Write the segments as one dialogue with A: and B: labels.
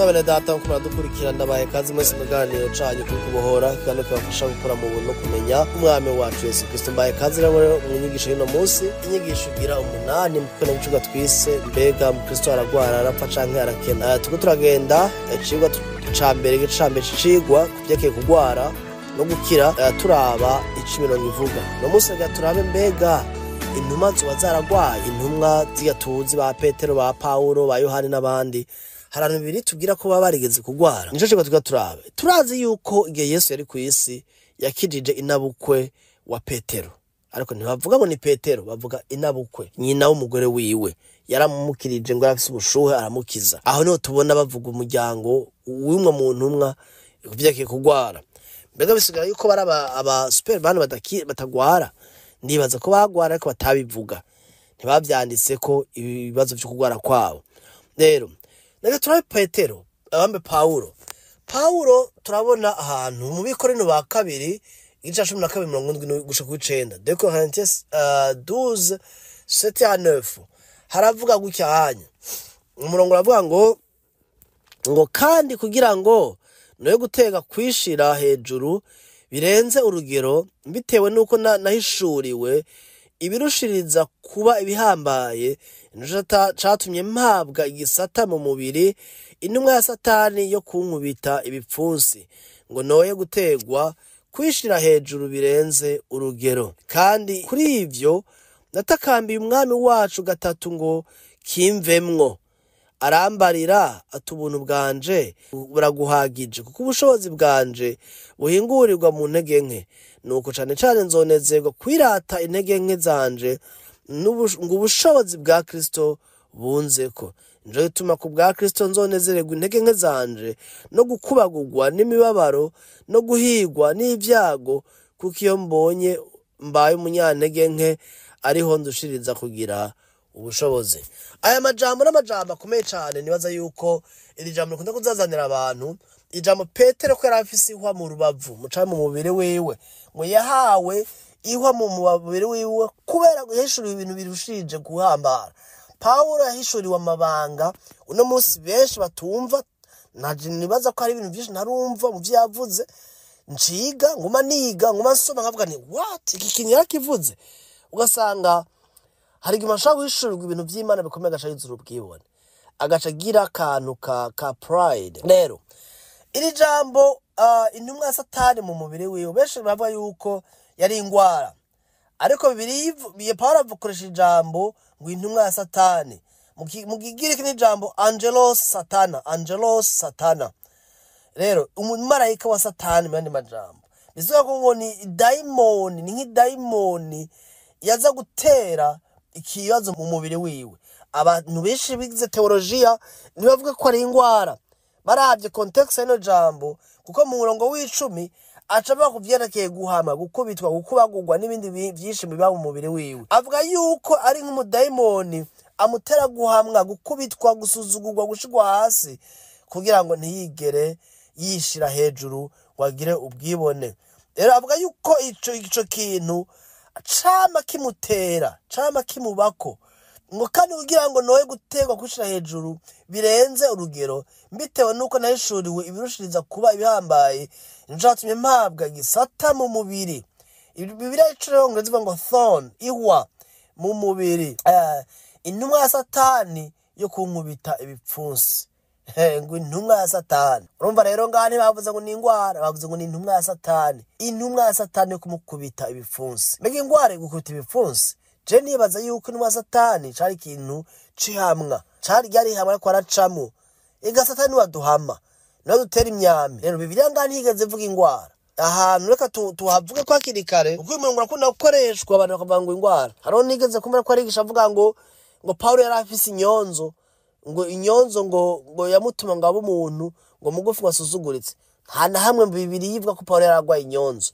A: bene data ko muradukurikira ndabaye kazi mwese muganiro canyu kuri kubohora kandi kabafasha gukora mu buntu kumenya umwami wacu Yesu Kristo. Mbaye kazi rero mu nyigisho y'ino munsi, inyigisho igira 8 mukora bicuga twise mbega umukristo ararwara arapfa canke arakena. Tuko turagenda icigwa ca mbere gicambe cicigwa kuvyekeye kugwara no gukira, turaba icimirongo ivuga. No munsi turabe mbega intumwa zoba zaragwaye, intumwa zigatuzi ba Petero ba Paulo ba Yohani n'abandi, harano bibiri tugira ko baba barigeze kugwara. Nico cyo tuga turabe. Turazi yuko igihe Yesu yari ku isi yakijije inabukwe wa Petero, ariko ntibavuga ngo ni Petero, bavuga inabukwe nyina w'umugore wiwe. Yaramumukirije ngo afise ubushuhe aramukiza. Aho niho tubona bavuga umuryango w'umwe mu ntumwa kuvyekeye kugwara. Mbega bisigara yuko bari aba super bana batagwara, ndibaza ko bagwara ariko batabivuga, ntibavyanditse ko ibibazo byo kugwara kwabo. Rero nega turabe Petero abambe Paulo turabona ahantu mu bikorino ba kabiri igice 12:70 gusha ku 9 de Corinthiens 12:7-9 haravuga gutya hanya umurongo uravuga ngo kandi kugira ngo noye gutega kwishira hejuru birenze urugero bitewe nuko nahishuriwe ibirushiriza kuba ibihambaye, catumye mpabwa igisata mu mubiri, intumwa ya Satani yo kunkubita ibipfunsi, ngo noye gutegwa kwishira hejuru birenze urugero. Kandi kuri ivyo natakambiye umwami wacu gatatu ngo kimvemwo. Arambarira ati ubuntu bwanje buraguhagije, kuko ubushobozi bwanje buhingurirwa mu ntege nke. Nuko cane cane nzonezerwa kwirata intege nke zanje, ngo ubushobozi bwa Kristo bunzeko. Nje gituma ku bwa Kristo nzonezererwa intege nke zanje, no gukubagurwa n'imibabaro, no guhigwa n'ivyago, kuko iyo mbonye mbaye umunyantege nke ariho ndushiriza kugira ubushobozi. Aya majambo n'amajambo akomeye cyane, nibaza yuko iri jambo rikunda kuzazanira abantu. Ijambo Petero ko yarafise ihwa mu rubavu muca mu mubiri wiwe, ngo yahawe ihwa mu mubiri wiwe kubera guhishura ibintu birushije guhambara. Paulo yahishuriwe amabanga uno munsi benshi batumva. Naje nibaza ko hari ibintu byinshi ntarumva mu vyavuze, nciga nguma niga nguma nsoma nkavuga ni what iki kintu yarakivuze. Ugasanga hari gimasha guhishurirwa ibintu by'Imana bikomeye, gaca yizura ubwibone, agaca gira akantu ka pride. Rero iri jambo intumwa ya Satani mu mubiri wiwe benshi bavuga yuko yari ingwara, ariko bibiri Paulo avukoresha ijambo ngo intumwa ya Satani. Mu Kigiriki ni ijambo angelos satana. Rero umumarayika wa Satani mandi majambo bivuga ko ngo ni daimoni, ni nk'idaimoni yaza gutera ikibazo mu mubiri wiwe. Abantu benshi bigize teologiya nibavuga ko ari ingwara, baravye context y'ino jambo, kuko mu murongo w'10 aca bakuvyerekeye guhama, gukubitwa, gukubagurwa n'ibindi byinshi biba mu mubiri wiwe. Avuga yuko ari nk'umudaimoni amutera guhamwa, gukubitwa, gusuzugurwa, gushigwa hasi, kugira ngo ntiyigere yishira hejuru wagire ubwibone. Rero avuga yuko ico kintu cama kimutera, cama kimubako, ngo kandi kugira ngo noye gutegwa kwishira hejuru birenze urugero, mbitewe nuko nahishuriwe ibirushiriza kuba ibihambaye, njatumye mpabwa igisata mu mubiri. Bibiliya icongereza ivuga ngo thorn, ihwa mu mubiri, intumwa ya Satani yo kunkubita ibipfunsi. Ngo intumwa ya Satani. Urumva rero ngane bavuze ngo ni ingwara, bavuze ngo ni intumwa ya Satani. Intumwa ya Satani yo kumukubita ibipfunsi. Mbega ingwara gukubita ibipfunsi? Je nibaza yuko intumwa ya Satani cari ikintu cihamwa, cari yari hamwe ko aracamo. Ega Satani waduhama no dutera imyami. Rero Bibiliya ngane higeze vuga ingwara. Ahantu reka tuhavuga ko hakirikare, uko umuntu akunda gukoreshwa abantu bakavuga ngo ingwara. Haro nigeze kumera ko arigisha avuga ngo Paulo yari afise inyonzo, ngo inyonzo ngo yamutuma ngo abo umuntu ngo mugufi wasuzuguritse. Hana hamwe mu Bibiliya yivuga ko Paulo yaragwaye inyonzo.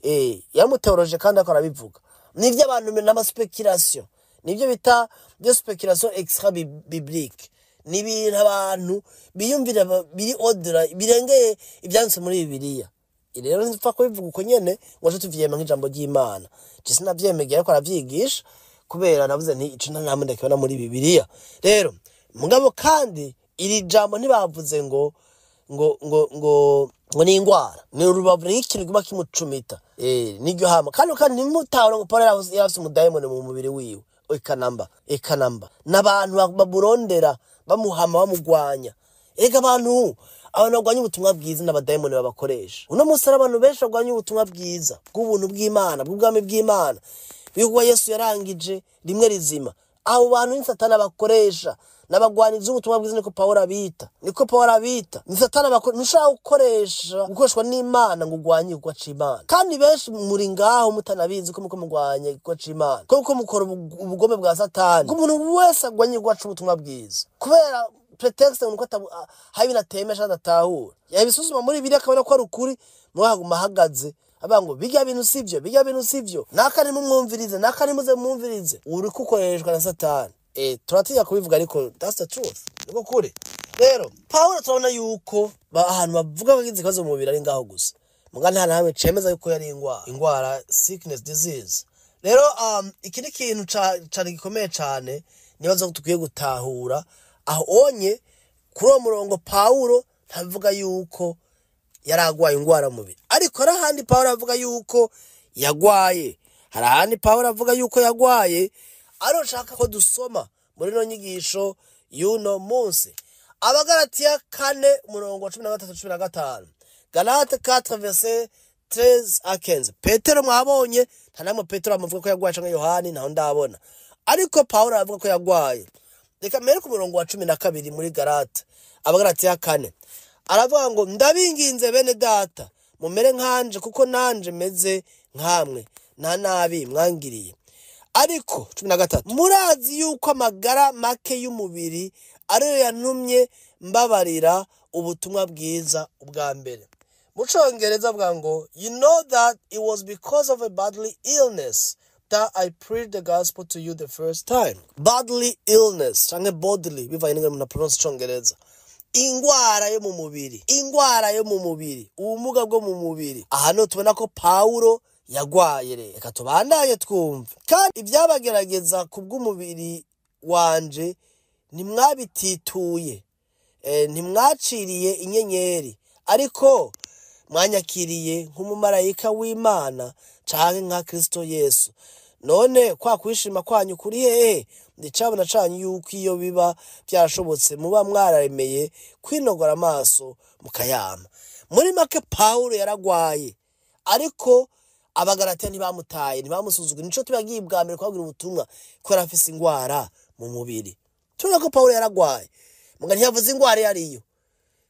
A: Yamuteoloje kandi akora bivuga. Nivyo abantu n'ama speculation, nivyo bita de speculation extra biblique. Ni ibintu abantu biyumvira biri odera birengeye ibyanditse muri Bibiliya. Rero nzipfa ko bivuga uko nyene ngo tuvyema nk'ijambo ry'Imana. Cise navyemegera ko aravyigisha kubera navuze nti ico namwe ndakibona muri Bibiliya. Rero mugabo kandi iri jambo ntibavuze ngo ni ingwara, ni urubavu, ni ikintu kiba kimucumita, niryo hama kandi nimutahura ngo Pawulo yarafise umudayimoni mu mubiri wiwe. Ekanamba n'abantu baburondera bamuhama bamugwanya. Ega abantu bagwanya ubutumwa bwiza n'abadayimoni babakoresha. Uno munsi abantu benshi bagwanya ubutumwa bwiza bw'ubuntu bw'Imana, bw'ubwami bw'Imana, bigwa Yesu yarangije rimwe rizima. Abo bantu ni Satani bakoresha n'abagwaniza ubutumwa bwiza, niko Pawulo abita. Ni Satani nushaka gukoreshwa n'Imana ngo ugwanye igwa c'Imana. Kandi benshi muri ngaho mutanabizi ko muko mugwanya igwa c'Imana, ko mukora ubugome bwa Satani. Umuntu wese agwanye igwa c'ubutumwa bwiza kubera pretext nuko habi natemesha adatahura. Yabisuzuma muri biri akabona ko ari ukuri, mwahaguma hagaze abango bijya bintu sivyo, nakari mumwumvirize, nakari muze mumvirize, uri kukoreshwa na Satani. Turatinya kubivuga ariko that's the truth, niko kuri. Rero Pawulo turabona yuko ahantu bavuga bagize ikazo mu mubiri ari ngaho gusa, mugana hana hamwe cemeza yuko yari ingwara sickness disease. Rero ikindi kintu cyane gikomeye cyane nibaza ko tukwiye gutahura aho onye kuri uwo murongo Pawulo ntavuga yuko yaragwaye ingwara mu mubiri, ariko hari ahandi Pawulo avuga yuko yagwaye. Hari ahandi Pawulo avuga yuko yagwaye, ari nshaka ko dusoma muri no nyigisho y'uno munsi. Abagalatiya 4:13-15. Galate 4:13-15. Petero mwabonye nta namwe Petero amuvuga ko yagwaye cyangwa Yohani ntaho ndabona, ariko Pawulo avuga ko yagwaye. Reka mbere ku murongo wa 12 muri Galate, Abagalatiya 4 aravuga ngo ndabinginze bene data mumere nkanje kuko nanje meze nkamwe, nta nabi mwangiriye. Ariko 13 murazi yuko amagara make y'umubiri ariyo yantumye mbabarira ubutumwa bwiza ubwa mbere. Mu Congereza avuga ngo you know that it was because of a bodily illness that I preached the gospel to you the first time. Bodily illness canke bodily bivaye n'ingene na pronounce Congereza. Ingwara yo mu mubiri, ubumuga bwo mu mubiri. Aha no tubona ko Pawulo yagwaye. Reka tubandanye twumva. Kandi ibyabagerageza kubw'umubiri wanje nimwabitituye, nimwaciriye inyenyeri, ariko mwanyakiriye nk'umumarayika w'Imana canke nka Kristo Yesu. None kwa kwishima kwanyu kuri hehe? Ndicabona canyu yuko iyo biba byarashobotse muba mwararemeye kwinogora amaso mukayama. Muri make Pawulo yaragwaye, ariko Abagalatiya ntibamutaye, ntibamusuzugura. Nico tubagiye bwa mbere kwabwira ubutumwa ko yarafise ingwara mu mubiri. Tuna ko Pawulo yaragwaye, muga ntiyavuze ingwara yariyo.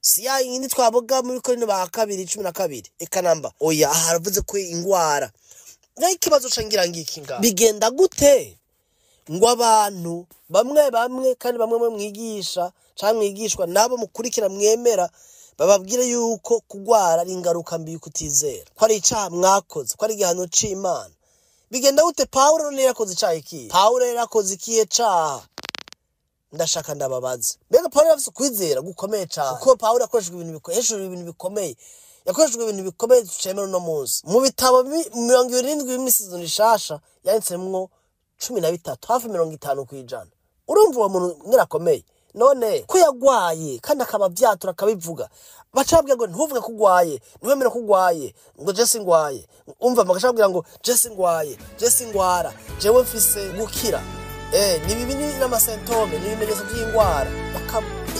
A: Si ya yindi twaboga muri Korinto ba 2:12. Ekanamba oya haravuze ko ingwara. N'ikibazo cangira ngiki nga bigenda gute ngo abantu bamwe kandi bamwe mwigisha canke mwigishwa nabo mukurikira mwemera bababwire yuko kugwara ari ingaruka mbi kutizera, ko ari icaha mwakoze, ko ari igihano c'Imana? Bigenda gute? Pawulo ne yakoze icaha iki? Pawulo yarakoze ikihe caha? Ndashaka ndababaza. Mbega Pawulo yafise kwizera gukomeye cyane, kuko Pawulo yakoreshejwe ibintu bikomeye, yakoreshejwe ibintu bikomeye ducemera no munsi. Mu bitabo 70 b'imisozi nishasha yanditsemwo 13 hafi 50%. Urumva uwo muntu ngirakomeye. None ko yagwaye kandi akaba byatura akabivuga, bacabwe ngo ntuvuge kugwaye, niwemera kugwaye ngo je singwaye. Umva bagashobora ngo je singwaye, je singwara, jewe mfise gukira. Ni bibini n'amasentome n'ibimenyetso by'ingwara,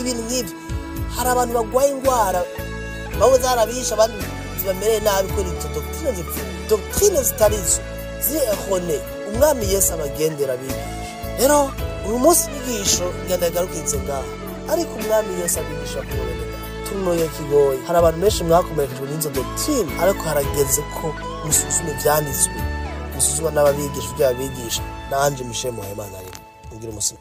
A: ibintu nk'ibyo. Hari abantu bagwaye ingwara bawe zarabisha abandi zibamereye nabi ko rito doctrine zitarizo zihone umwami Yesu abagendera bigisha. Rero uyu munsi nyigisho ngandagarukize ngaha, ariko umwami Yesu abigisha ko tunoye kigoye. Hari abantu benshi mwakomerekejwe n'inzo doctrine, ariko harageze ko musuzume byanditswe, musuzuma n'ababigisha bya bigisha. Nanje mishe mu Imana rero ngira umusimo.